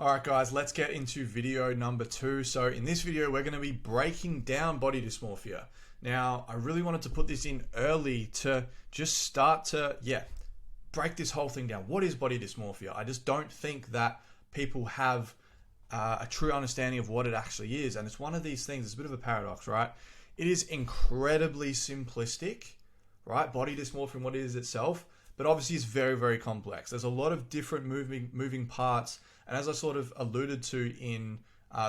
Alright guys, let's get into video number 2. So in this video, we're going to be breaking down body dysmorphia. Now, I really wanted to put this in early to just start to, break this whole thing down. What is body dysmorphia? I just don't think that people have a true understanding of what it actually is. And it's one of these things, it's a bit of a paradox, right? It is incredibly simplistic, right? Body dysmorphia and what it is itself, but obviously it's very, very complex. There's a lot of different moving parts. And as I sort of alluded to in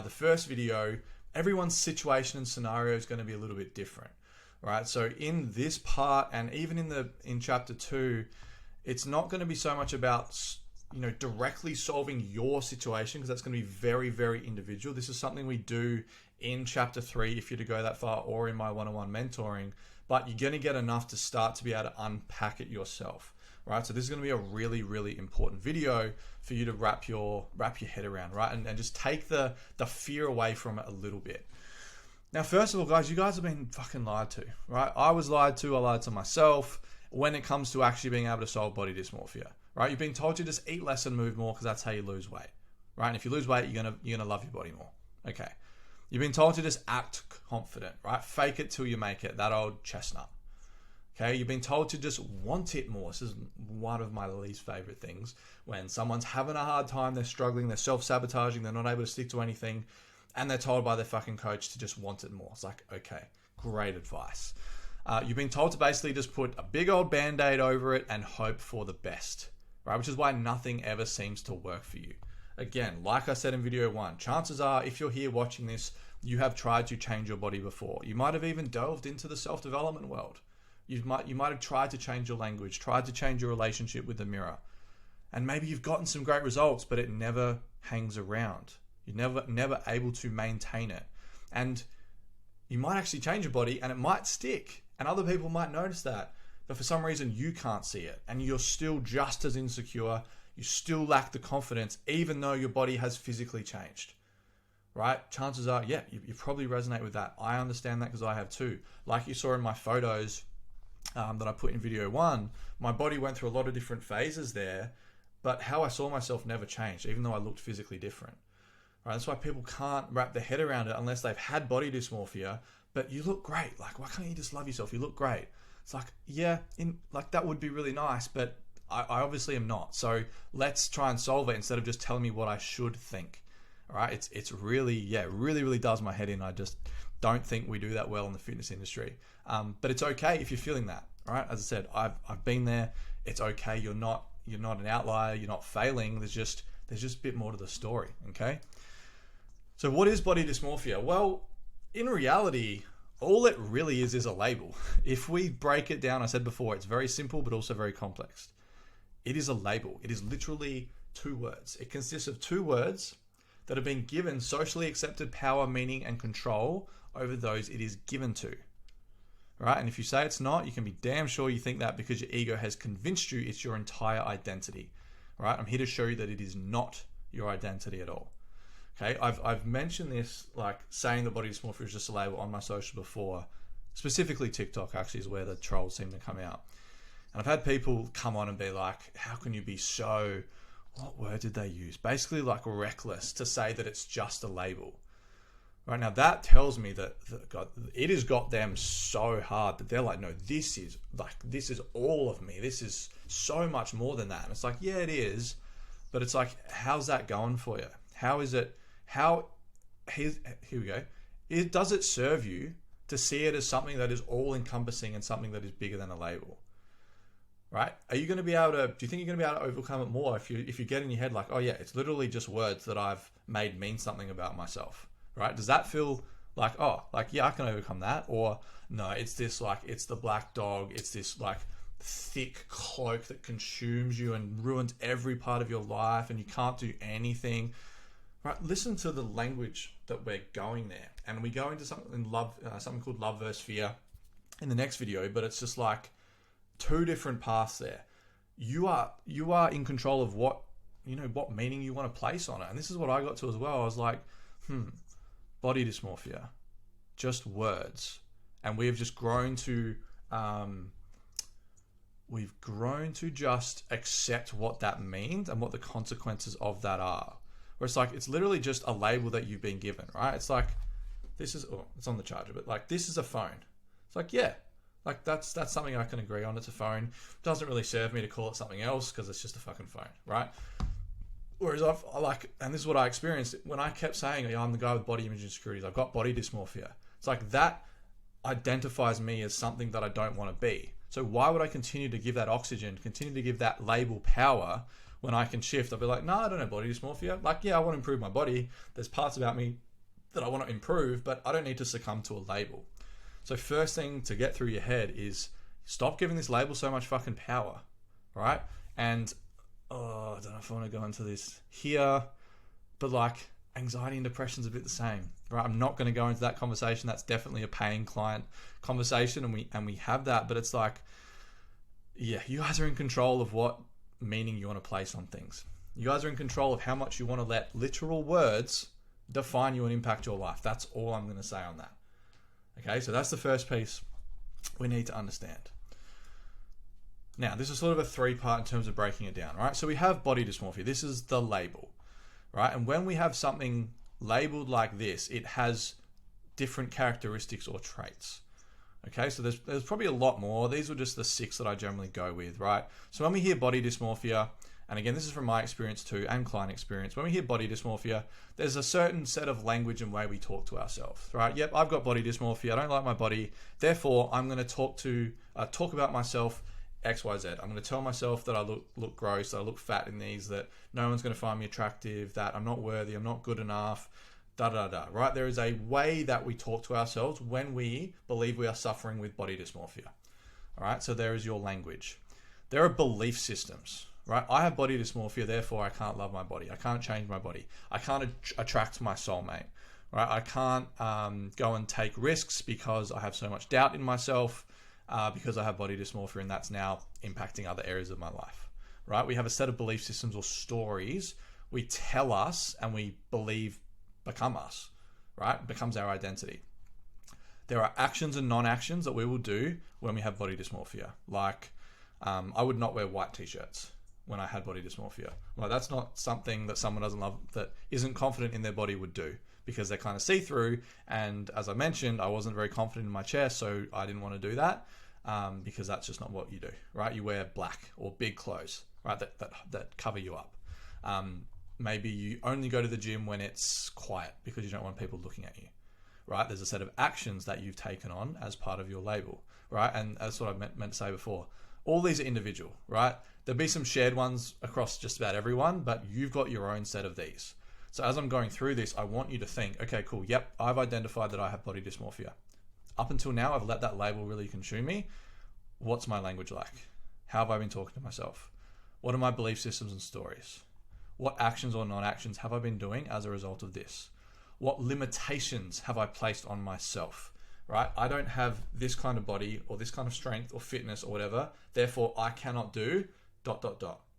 the first video, everyone's situation and scenario is going to be a little bit different, right? So in this part, and even in chapter 2, it's not going to be so much about directly solving your situation, because that's going to be very, very individual. This is something we do in chapter 3 if you're to go that far, or in my one-on-one mentoring. But you're going to get enough to start to be able to unpack it yourself, right? So this is going to be a really, really important video for you to wrap your head around, right? And just take the fear away from it a little bit. Now, first of all, guys, you guys have been fucking lied to, right? I was lied to. I lied to myself when it comes to actually being able to solve body dysmorphia, right? You've been told to just eat less and move more because that's how you lose weight, right? And if you lose weight, you're gonna love your body more. Okay. You've been told to just act confident, right? Fake it till you make it. That old chestnut. Okay. You've been told to just want it more. This is one of my least favorite things. When someone's having a hard time, they're struggling, they're self-sabotaging, they're not able to stick to anything, and they're told by their fucking coach to just want it more. It's like, okay, great advice. You've been told to basically just put a big old band-aid over it and hope for the best, right? Which is why nothing ever seems to work for you. Again, like I said in video 1, chances are if you're here watching this, you have tried to change your body before. You might have even delved into the self-development world. You might have tried to change your language, tried to change your relationship with the mirror. And maybe you've gotten some great results, but it never hangs around. You're never able to maintain it. And you might actually change your body and it might stick. And other people might notice that, but for some reason you can't see it, and you're still just as insecure. You still lack the confidence, even though your body has physically changed, right? Chances are, you probably resonate with that. I understand that because I have too. Like you saw in my photos that I put in video 1, my body went through a lot of different phases there, but how I saw myself never changed, even though I looked physically different. Right? That's why people can't wrap their head around it unless they've had body dysmorphia. But you look great. Like, why can't you just love yourself? You look great. It's like, that would be really nice, but I obviously am not. So let's try and solve it instead of just telling me what I should think. All right. It's really, really does my head in. I just don't think we do that well in the fitness industry. But it's okay if you're feeling that. All right. As I said, I've been there. It's okay. You're not an outlier. You're not failing. There's just a bit more to the story. Okay. So what is body dysmorphia? Well, in reality, all it really is a label. If we break it down, I said before, it's very simple, but also very complex. It is a label. It is literally 2 words. It consists of 2 words that have been given socially accepted power, meaning, and control over those it is given to. Right? And if you say it's not, you can be damn sure you think that because your ego has convinced you it's your entire identity. Right? I'm here to show you that it is not your identity at all. Okay, I've mentioned this, like saying that body dysmorphia is just a label, on my social before. Specifically TikTok actually is where the trolls seem to come out. And I've had people come on and be like, how can you be so, what word did they use? Basically like reckless to say that it's just a label. Right, now that tells me that God, it has got them so hard that they're like, no, this is all of me. This is so much more than that. And it's like, yeah, it is. But it's like, how's that going for you? How is it? Here we go. Does it serve you to see it as something that is all encompassing and something that is bigger than a label? Right? Are you going to be able to, do you think you're going to be able to overcome it more if you get in your head like, oh yeah, it's literally just words that I've made mean something about myself, right? Does that feel like, I can overcome that? Or no, it's this like, it's the black dog. It's this like thick cloak that consumes you and ruins every part of your life and you can't do anything. Right, listen to the language that we're going there, and we go into something called love versus fear in the next video. But it's just like 2 different paths there. You are in control of what meaning you want to place on it, and this is what I got to as well. I was like, body dysmorphia, just words, and we've just grown to just accept what that means and what the consequences of that are. where it's like, it's literally just a label that you've been given, right? It's like, this is, oh, it's on the charger, but like, this is a phone. It's like, yeah, like that's something I can agree on. It's a phone. It doesn't really serve me to call it something else because it's just a fucking phone, right? Whereas I like, and this is what I experienced when I kept saying, I'm the guy with body image insecurities. I've got body dysmorphia. It's like that identifies me as something that I don't want to be. So why would I continue to give that oxygen, continue to give that label power when I can shift? I'll be like, no, I don't have body dysmorphia. Like, yeah, I want to improve my body. There's parts about me that I want to improve, but I don't need to succumb to a label. So first thing to get through your head is stop giving this label so much fucking power, right? And I don't know if I want to go into this here, but like anxiety and depression is a bit the same, right? I'm not going to go into that conversation. That's definitely a paying client conversation, and we have that, but it's like, yeah, you guys are in control of what meaning you want to place on things. You guys are in control of how much you want to let literal words define you and impact your life. That's all I'm going to say on that. Okay, so that's the first piece we need to understand. Now, this is sort of a three-part in terms of breaking it down, right? So we have body dysmorphia. This is the label, right? And when we have something labeled like this, it has different characteristics or traits. Okay, so there's probably a lot more. These are just the 6 that I generally go with, right? So when we hear body dysmorphia, and again, this is from my experience too, and client experience, when we hear body dysmorphia, there's a certain set of language and way we talk to ourselves, right? Yep, I've got body dysmorphia. I don't like my body. Therefore, I'm going to talk about myself XYZ. I'm going to tell myself that I look gross, that I look fat in these, that no one's going to find me attractive, that I'm not worthy, I'm not good enough, right? There is a way that we talk to ourselves when we believe we are suffering with body dysmorphia. All right, so there is your language. There are belief systems, right? I have body dysmorphia, therefore I can't love my body. I can't change my body. I can't attract my soulmate, right? I can't go and take risks because I have so much doubt in myself, because I have body dysmorphia, and that's now impacting other areas of my life, right? We have a set of belief systems or stories we tell us and we believe become us, right? Becomes our identity. There are actions and non-actions that we will do when we have body dysmorphia. Like, I would not wear white t-shirts when I had body dysmorphia. Well, that's not something that someone doesn't love, that isn't confident in their body, would do, because they're kind of see-through. And as I mentioned, I wasn't very confident in my chest, so I didn't want to do that, because that's just not what you do, right? You wear black or big clothes, right? That cover you up. Maybe you only go to the gym when it's quiet because you don't want people looking at you, right? There's a set of actions that you've taken on as part of your label, right? And that's what I meant to say before. All these are individual, right? There'll be some shared ones across just about everyone, but you've got your own set of these. So as I'm going through this, I want you to think, okay, cool. Yep, I've identified that I have body dysmorphia. Up until now, I've let that label really consume me. What's my language like? How have I been talking to myself? What are my belief systems and stories? What actions or non-actions have I been doing as a result of this? What limitations have I placed on myself, right? I don't have this kind of body or this kind of strength or fitness or whatever. Therefore, I cannot do ...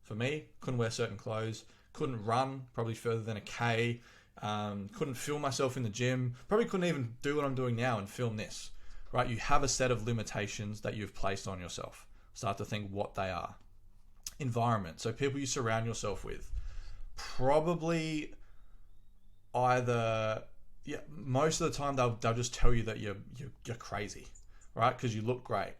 For me, couldn't wear certain clothes, couldn't run probably further than a K, couldn't film myself in the gym, probably couldn't even do what I'm doing now and film this, right? You have a set of limitations that you've placed on yourself. Start to think what they are. Environment, so people you surround yourself with. Probably either, most of the time they'll just tell you that you're crazy, right? Because you look great,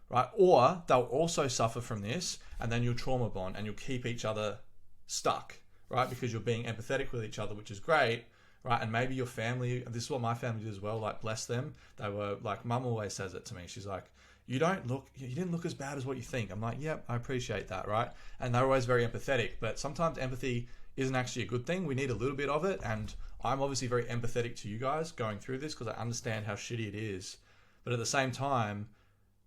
right? Or they'll also suffer from this, and then you'll trauma bond and you'll keep each other stuck, right? Because you're being empathetic with each other, which is great, right? And maybe your family, this is what my family did as well, like, bless them. They were like, mum always says it to me. She's like, you didn't look as bad as what you think. I'm like, yep, I appreciate that, right? And they're always very empathetic, but sometimes empathy isn't actually a good thing. We need a little bit of it, and I'm obviously very empathetic to you guys going through this because I understand how shitty it is. But at the same time,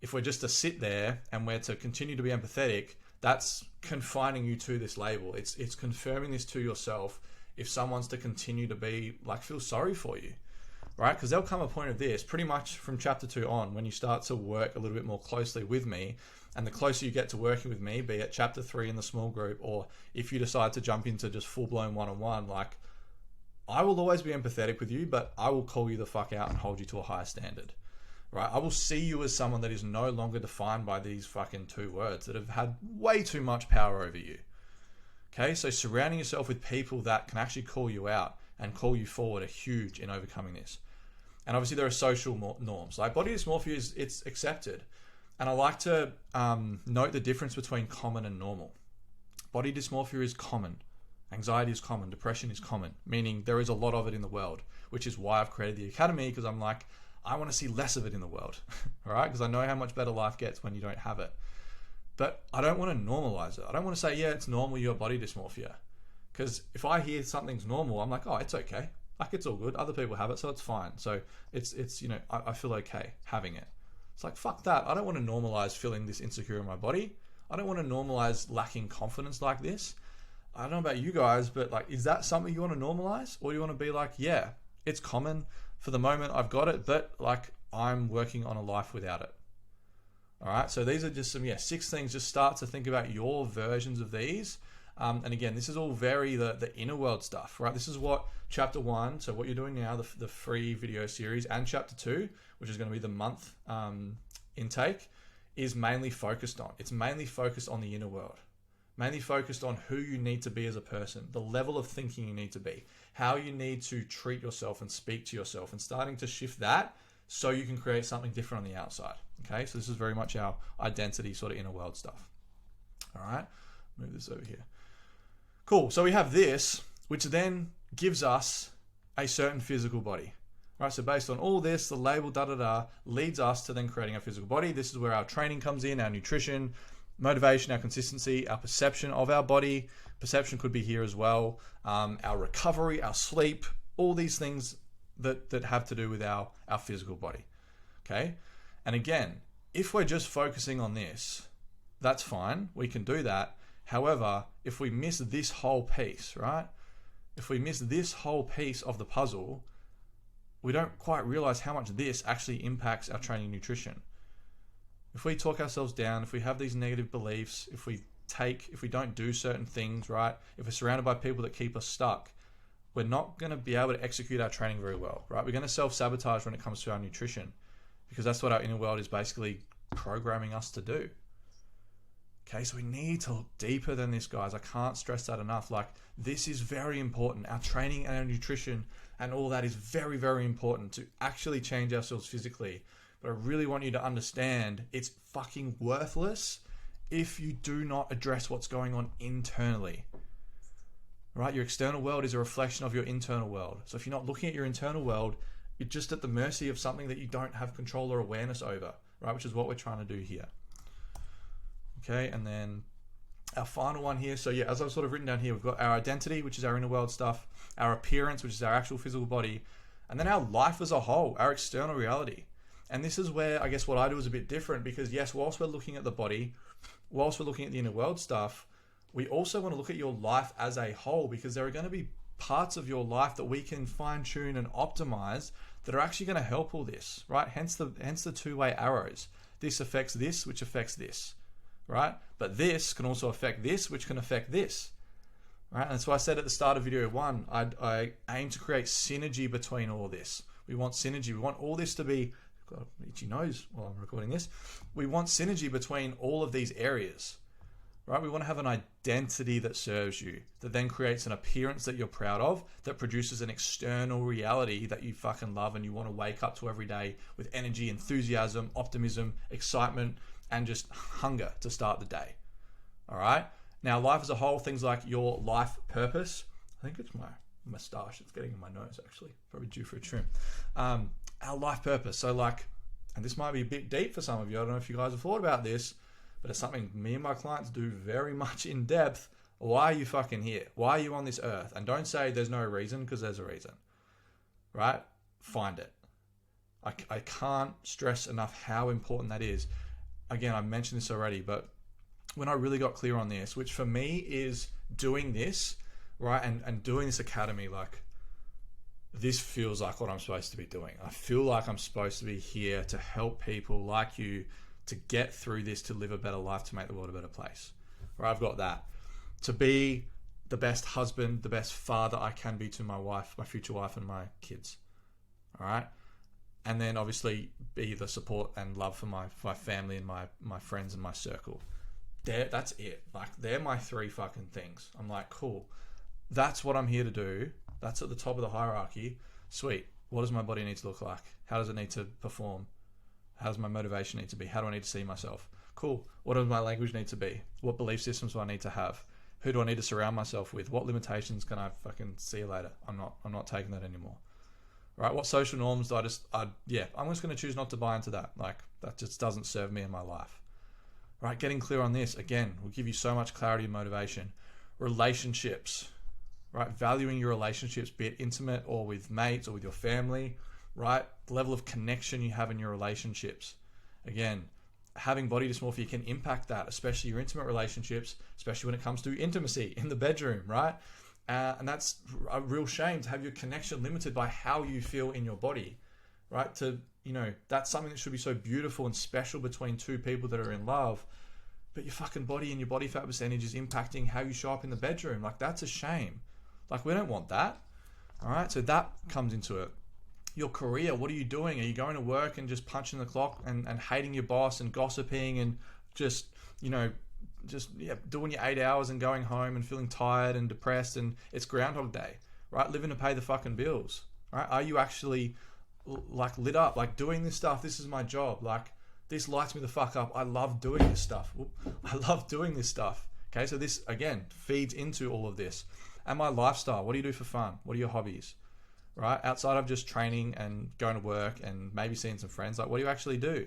if we're just to sit there and we're to continue to be empathetic, that's confining you to this label. It's confirming this to yourself if someone's to continue to be like, feel sorry for you, right? Because there'll come a point of this pretty much from chapter 2 on, when you start to work a little bit more closely with me. And the closer you get to working with me, be it chapter 3 in the small group, or if you decide to jump into just full-blown one-on-one, like, I will always be empathetic with you, but I will call you the fuck out and hold you to a higher standard, right? I will see you as someone that is no longer defined by these fucking 2 words that have had way too much power over you, Okay, so surrounding yourself with people that can actually call you out and call you forward are huge in overcoming this. And obviously there are social norms. Like body dysmorphia it's accepted. And I like to note the difference between common and normal. Body dysmorphia is common. Anxiety is common. Depression is common, meaning there is a lot of it in the world, which is why I've created the Academy, because I'm like, I want to see less of it in the world, all right? Because I know how much better life gets when you don't have it. But I don't want to normalize it. I don't want to say, yeah, it's normal, you have body dysmorphia. Because if I hear something's normal, I'm like, oh, it's okay. Like, it's all good. Other people have it, so it's fine. So it's you know, I feel okay having it. It's like, fuck that. I don't want to normalize feeling this insecure in my body. I don't want to normalize lacking confidence like this. I don't know about you guys, but like, is that something you want to normalize? Or you want to be like, yeah, it's common. For the moment, I've got it, but like, I'm working on a life without it. All right. So these are just some, 6 things. Just start to think about your versions of these. And again, this is all very the inner world stuff, right? This is what chapter 1, so what you're doing now, the free video series, and chapter 2, which is going to be the month intake, is mainly focused on. It's mainly focused on the inner world, mainly focused on who you need to be as a person, the level of thinking you need to be, how you need to treat yourself and speak to yourself, and starting to shift that so you can create something different on the outside. Okay, so this is very much our identity sort of inner world stuff. All right, move this over here. Cool. So we have this, which then gives us a certain physical body. Right. So based on all this, the label leads us to then creating a physical body. This is where our training comes in, our nutrition, motivation, our consistency, our perception of our body. Perception could be here as well. Our recovery, our sleep, all these things that have to do with our physical body. Okay. And again, if we're just focusing on this, that's fine. We can do that. However, if we miss this whole piece, right? If we miss this whole piece of the puzzle, we don't quite realize how much this actually impacts our training nutrition. If we talk ourselves down, if we have these negative beliefs, if we don't do certain things, right? If we're surrounded by people that keep us stuck, we're not going to be able to execute our training very well, right? We're going to self-sabotage when it comes to our nutrition, because that's what our inner world is basically programming us to do. Okay, so we need to look deeper than this, guys. I can't stress that enough. Like, this is very important. Our training and our nutrition and all that is very, very important to actually change ourselves physically. But I really want you to understand it's fucking worthless if you do not address what's going on internally. Right? Your external world is a reflection of your internal world. So if you're not looking at your internal world, you're just at the mercy of something that you don't have control or awareness over, right? Which is what we're trying to do here. Okay, and then our final one here. So yeah, as I've sort of written down here, we've got our identity, which is our inner world stuff, our appearance, which is our actual physical body, and then our life as a whole, our external reality. And this is where I guess what I do is a bit different, because yes, whilst we're looking at the body, whilst we're looking at the inner world stuff, we also want to look at your life as a whole, because there are going to be parts of your life that we can fine tune and optimize that are actually going to help all this, right? Hence the two-way arrows. This affects this, which affects this. Right? But this can also affect this, which can affect this. Right? And so I said at the start of video 1, I aim to create synergy between all this. We want synergy. We want all this to be, got an itchy nose while I'm recording this. We want synergy between all of these areas. Right? We want to have an identity that serves you, that then creates an appearance that you're proud of, that produces an external reality that you fucking love and you want to wake up to every day with energy, enthusiasm, optimism, excitement, and just hunger to start the day. All right. Now, life as a whole, things like your life purpose. I think it's my mustache. It's getting in my nose, actually. Probably due for a trim. Our life purpose. So like, and this might be a bit deep for some of you. I don't know if you guys have thought about this, but it's something me and my clients do very much in depth. Why are you fucking here? Why are you on this earth? And don't say there's no reason, because there's a reason. Right? Find it. I can't stress enough how important that is. Again, I mentioned this already, but when I really got clear on this, which for me is doing this, right, and doing this academy, like, this feels like what I'm supposed to be doing. I feel like I'm supposed to be here to help people like you to get through this, to live a better life, to make the world a better place. Right, I've got that. To be the best husband, the best father I can be to my wife, my future wife, and my kids. All right? And then obviously be the support and love for my family and my friends and my circle. that's it. Like, they're my 3 fucking things. I'm like, cool. That's what I'm here to do. That's at the top of the hierarchy. Sweet. What does my body need to look like? How does it need to perform? How does my motivation need to be? How do I need to see myself? Cool. What does my language need to be? What belief systems do I need to have? Who do I need to surround myself with? What limitations can I fucking see you later? I'm not taking that anymore. Right? What social norms do I'm just going to choose not to buy into that. Like, that just doesn't serve me in my life. Right? Getting clear on this, again, will give you so much clarity and motivation. Relationships, right? Valuing your relationships, be it intimate or with mates or with your family, right? The level of connection you have in your relationships. Again, having body dysmorphia can impact that, especially your intimate relationships, especially when it comes to intimacy in the bedroom, right? And that's a real shame to have your connection limited by how you feel in your body, right? That's something that should be so beautiful and special between 2 people that are in love, but your fucking body and your body fat percentage is impacting how you show up in the bedroom. Like, that's a shame. Like, we don't want that. All right. So that comes into it. Your career, what are you doing? Are you going to work and just punching the clock and hating your boss and gossiping and just doing your 8 hours and going home and feeling tired and depressed and it's Groundhog Day, right? Living to pay the fucking bills, right? Are you actually like lit up, like doing this stuff? This is my job. Like, this lights me the fuck up. I love doing this stuff. I love doing this stuff. Okay. So this again feeds into all of this. And my lifestyle, what do you do for fun? What are your hobbies? Right? Outside of just training and going to work and maybe seeing some friends, like, what do you actually do?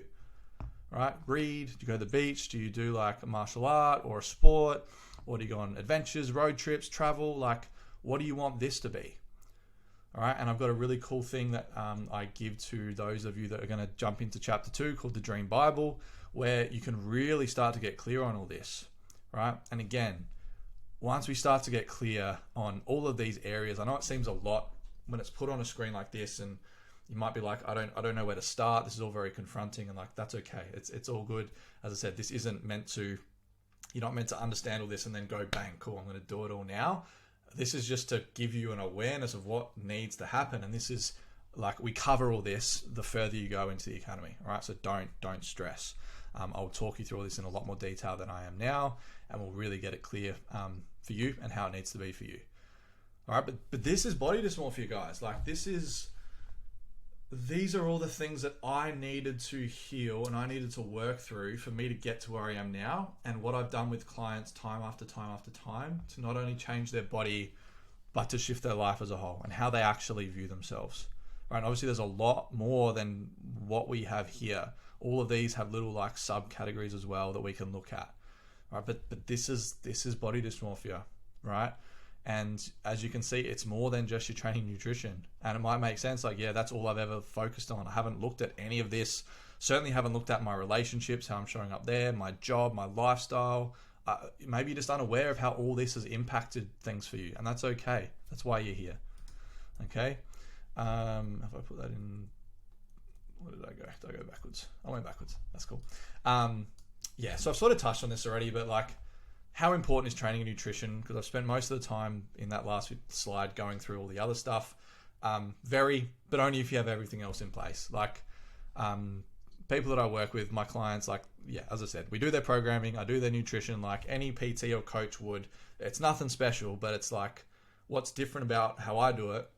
Right? Read? Do you go to the beach? Do you do like a martial art or a sport? Or do you go on adventures, road trips, travel? Like, what do you want this to be? All right. And I've got a really cool thing that I give to those of you that are going to jump into chapter 2 called the Dream Bible, where you can really start to get clear on all this. Right? And again, once we start to get clear on all of these areas, I know it seems a lot when it's put on a screen like this, and you might be like, I don't know where to start. This is all very confronting, and like, that's okay. It's all good. As I said, this isn't meant to, you're not meant to understand all this and then go bang, cool, I'm going to do it all now. This is just to give you an awareness of what needs to happen. And this is like, we cover all this the further you go into the academy. All right. So don't stress. I'll talk you through all this in a lot more detail than I am now, and we'll really get it clear for you and how it needs to be for you. All right, but this is body dysmorphia, guys. Like, these are all the things that I needed to heal and I needed to work through for me to get to where I am now, and what I've done with clients time after time after time to not only change their body, but to shift their life as a whole and how they actually view themselves. Right? And obviously, there's a lot more than what we have here. All of these have little like subcategories as well that we can look at. Right? But this is body dysmorphia, right? And as you can see, it's more than just your training nutrition. And it might make sense, like, yeah, that's all I've ever focused on. I haven't looked at any of this. Certainly haven't looked at my relationships, how I'm showing up there, my job, my lifestyle. Maybe you're just unaware of how all this has impacted things for you. And that's okay. That's why you're here. Okay. If I put that in, where did I go? Did I go backwards? I went backwards. That's cool. Yeah, so I've sort of touched on this already, but like, how important is training and nutrition? Because I've spent most of the time in that last slide going through all the other stuff. But only if you have everything else in place. Like, people that I work with, my clients, like, yeah, as I said, we do their programming, I do their nutrition like any PT or coach would. It's nothing special, but it's like, what's different about how I do it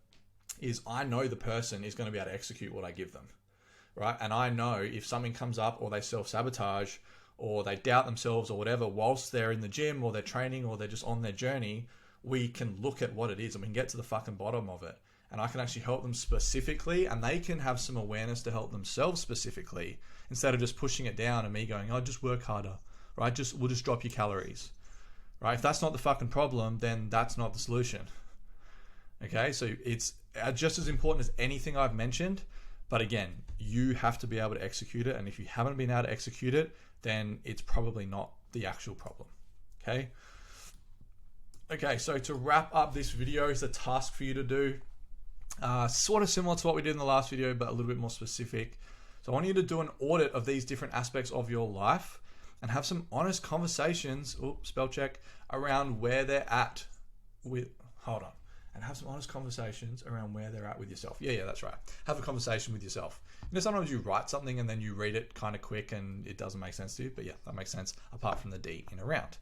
is I know the person is going to be able to execute what I give them, right? And I know if something comes up or they self-sabotage or they doubt themselves or whatever whilst they're in the gym or they're training or they're just on their journey, we can look at what it is and we can get to the fucking bottom of it. And I can actually help them specifically, and they can have some awareness to help themselves specifically instead of just pushing it down and me going, oh, just work harder, right? We'll just drop your calories, right? If that's not the fucking problem, then that's not the solution. Okay, so it's just as important as anything I've mentioned, but again, you have to be able to execute it, and if you haven't been able to execute it, then it's probably not the actual problem. Okay. Okay, so to wrap up this video, is a task for you to do, sort of similar to what we did in the last video, but a little bit more specific. So I want you to do an audit of these different aspects of your life and have some honest conversations, spell check, around where they're at with, and have some honest conversations around where they're at with yourself. Yeah, that's right. Have a conversation with yourself. Sometimes you write something and then you read it kind of quick and it doesn't make sense to you, but yeah, that makes sense apart from the D in around.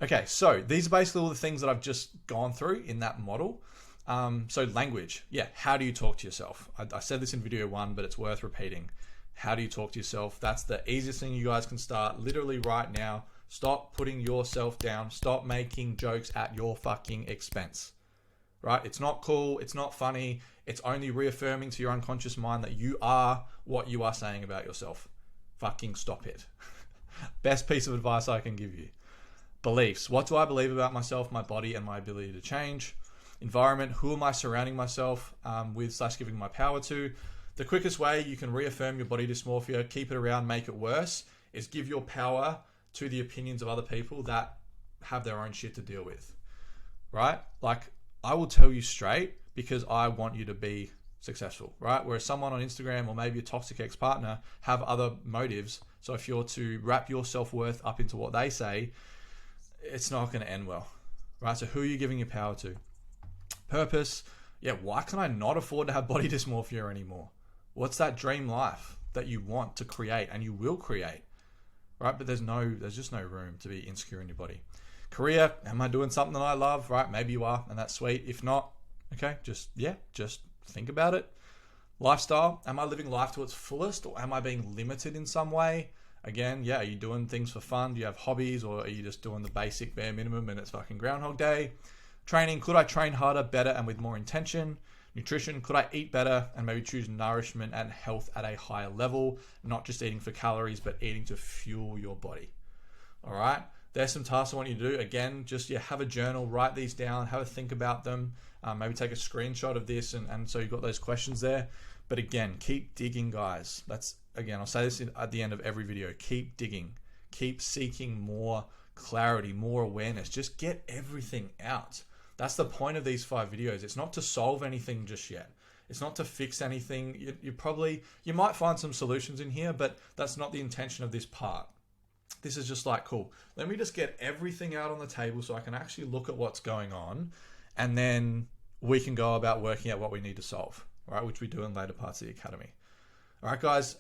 Okay, so these are basically all the things that I've just gone through in that model. So language, yeah, how do you talk to yourself? I said this in video 1, but it's worth repeating. How do you talk to yourself? That's the easiest thing you guys can start literally right now. Stop putting yourself down. Stop making jokes at your fucking expense, right? It's not cool. It's not funny. It's only reaffirming to your unconscious mind that you are what you are saying about yourself. Fucking stop it. Best piece of advice I can give you. Beliefs. What do I believe about myself, my body, and my ability to change? Environment. Who am I surrounding myself with / giving my power to? The quickest way you can reaffirm your body dysmorphia, keep it around, make it worse, is give your power to the opinions of other people that have their own shit to deal with, right? Like, I will tell you straight because I want you to be successful, right? Whereas someone on Instagram or maybe a toxic ex-partner have other motives. So if you're to wrap your self-worth up into what they say, it's not going to end well, right? So who are you giving your power to? Purpose. Yeah, why can I not afford to have body dysmorphia anymore? What's that dream life that you want to create and you will create, right? But there's just no room to be insecure in your body. Career, am I doing something that I love, right? Maybe you are, and that's sweet. If not, okay, just think about it. Lifestyle, am I living life to its fullest or am I being limited in some way? Again, yeah, are you doing things for fun? Do you have hobbies or are you just doing the basic bare minimum and it's fucking Groundhog Day? Training, could I train harder, better, and with more intention? Nutrition, could I eat better and maybe choose nourishment and health at a higher level? Not just eating for calories, but eating to fuel your body. All right, there's some tasks I want you to do. Again, just have a journal, write these down, have a think about them. Maybe take a screenshot of this and so you've got those questions there. But again, keep digging, guys. I'll say this at the end of every video. Keep digging. Keep seeking more clarity, more awareness. Just get everything out. That's the point of these 5 videos. It's not to solve anything just yet. It's not to fix anything. You might find some solutions in here, but that's not the intention of this part. This is just like, cool, let me just get everything out on the table so I can actually look at what's going on, and then we can go about working out what we need to solve, right? Which we do in later parts of the academy. All right, guys.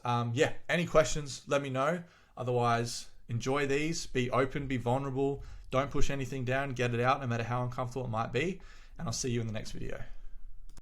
Any questions, let me know. Otherwise, enjoy these. Be open, be vulnerable. Don't push anything down. Get it out no matter how uncomfortable it might be. And I'll see you in the next video.